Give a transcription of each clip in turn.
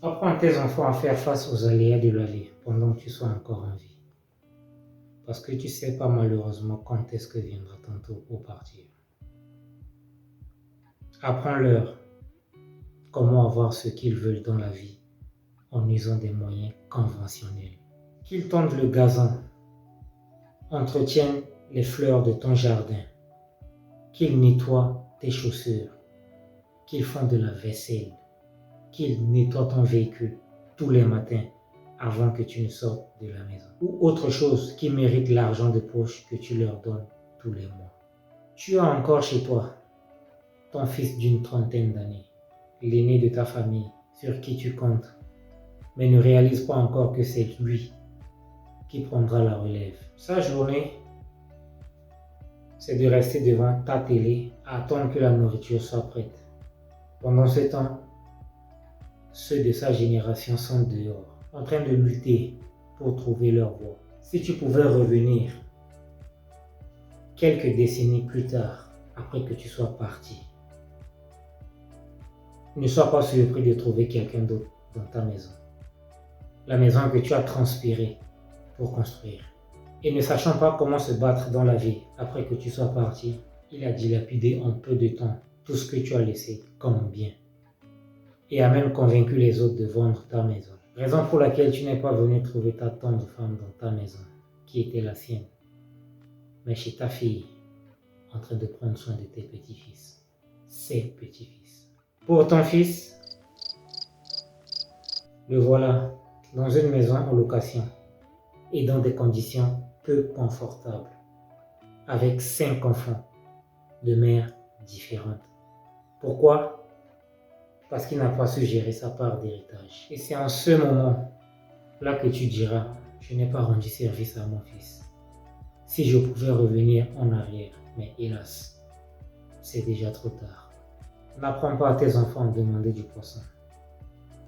Apprends tes enfants à faire face aux aléas de la vie pendant que tu sois encore en vie. Parce que tu ne sais pas malheureusement quand est-ce que viendra ton tour pour partir. Apprends-leur comment avoir ce qu'ils veulent dans la vie en usant des moyens conventionnels. Qu'ils tondent le gazon, entretiennent les fleurs de ton jardin, qu'ils nettoient tes chaussures, qu'ils font de la vaisselle, qu'ils nettoient ton véhicule tous les matins avant que tu ne sortes de la maison. Ou autre chose qui mérite l'argent de poche que tu leur donnes tous les mois. Tu as encore chez toi ton fils d'une trentaine d'années, l'aîné de ta famille, sur qui tu comptes, mais ne réalise pas encore que c'est lui qui prendra la relève. Sa journée, c'est de rester devant ta télé à attendre que la nourriture soit prête. Pendant ce temps, ceux de sa génération sont dehors, en train de lutter pour trouver leur voie. Si tu pouvais revenir quelques décennies plus tard, après que tu sois parti, ne sois pas surpris de trouver quelqu'un d'autre dans ta maison. La maison que tu as transpiré pour construire. Et ne sachant pas comment se battre dans la vie après que tu sois parti, il a dilapidé en peu de temps tout ce que tu as laissé comme bien. Et a même convaincu les autres de vendre ta maison. Raison pour laquelle tu n'es pas venu trouver ta tendre femme dans ta maison, qui était la sienne, mais chez ta fille, en train de prendre soin de tes petits-fils, ses petits-fils. Pour ton fils, le voilà dans une maison en location et dans des conditions peu confortables, avec 5 enfants de mères différentes. Pourquoi? Parce qu'il n'a pas su gérer sa part d'héritage. Et c'est en ce moment-là que tu diras, je n'ai pas rendu service à mon fils. Si je pouvais revenir en arrière, mais hélas, c'est déjà trop tard. N'apprends pas à tes enfants à demander du poisson,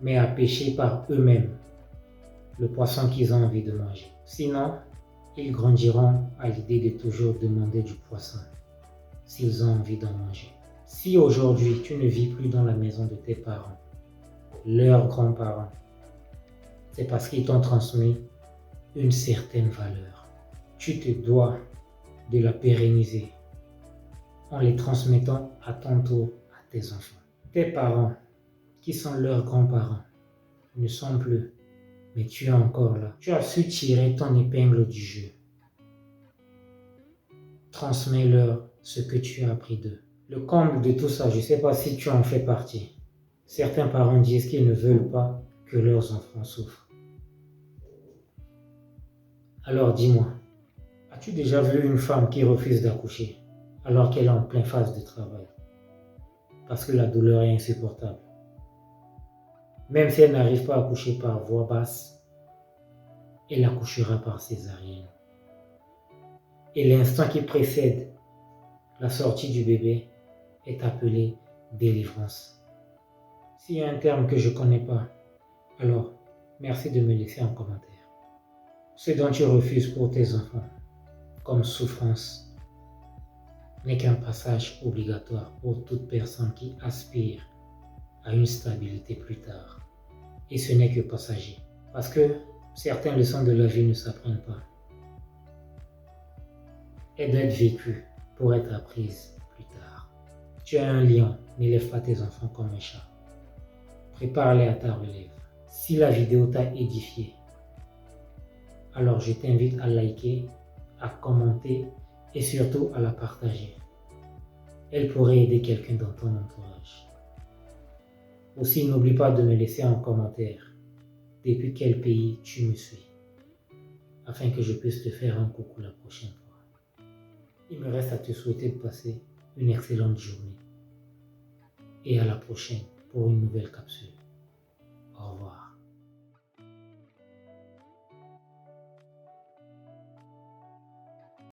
mais à pêcher par eux-mêmes le poisson qu'ils ont envie de manger. Sinon, ils grandiront à l'idée de toujours demander du poisson s'ils ont envie d'en manger. Si aujourd'hui tu ne vis plus dans la maison de tes parents, leurs grands-parents, c'est parce qu'ils t'ont transmis une certaine valeur. Tu te dois de la pérenniser en les transmettant à ton tour à tes enfants. Tes parents, qui sont leurs grands-parents, ne sont plus, mais tu es encore là. Tu as su tirer ton épingle du jeu. Transmets-leur ce que tu as appris d'eux. Le comble de tout ça, je ne sais pas si tu en fais partie. Certains parents disent qu'ils ne veulent pas que leurs enfants souffrent. Alors dis-moi, as-tu déjà vu une femme qui refuse d'accoucher alors qu'elle est en pleine phase de travail? Parce que la douleur est insupportable. Même si elle n'arrive pas à accoucher par voie basse, elle accouchera par césarienne. Et l'instant qui précède la sortie du bébé est appelé délivrance. S'il y a un terme que je ne connais pas, alors merci de me laisser en commentaire. Ce dont tu refuses pour tes enfants, comme souffrance, n'est qu'un passage obligatoire pour toute personne qui aspire à une stabilité plus tard. Et ce n'est que passager. Parce que certaines leçons de la vie ne s'apprennent pas. Et d'être vécues pour être apprises plus tard. Tu es un lion, n'élève pas tes enfants comme un chat. Prépare-les à ta relève. Si la vidéo t'a édifié, alors je t'invite à liker, à commenter et surtout à la partager. Elle pourrait aider quelqu'un dans ton entourage. Aussi, n'oublie pas de me laisser en commentaire depuis quel pays tu me suis, afin que je puisse te faire un coucou la prochaine fois. Il me reste à te souhaiter de passer une excellente journée et à la prochaine pour une nouvelle capsule.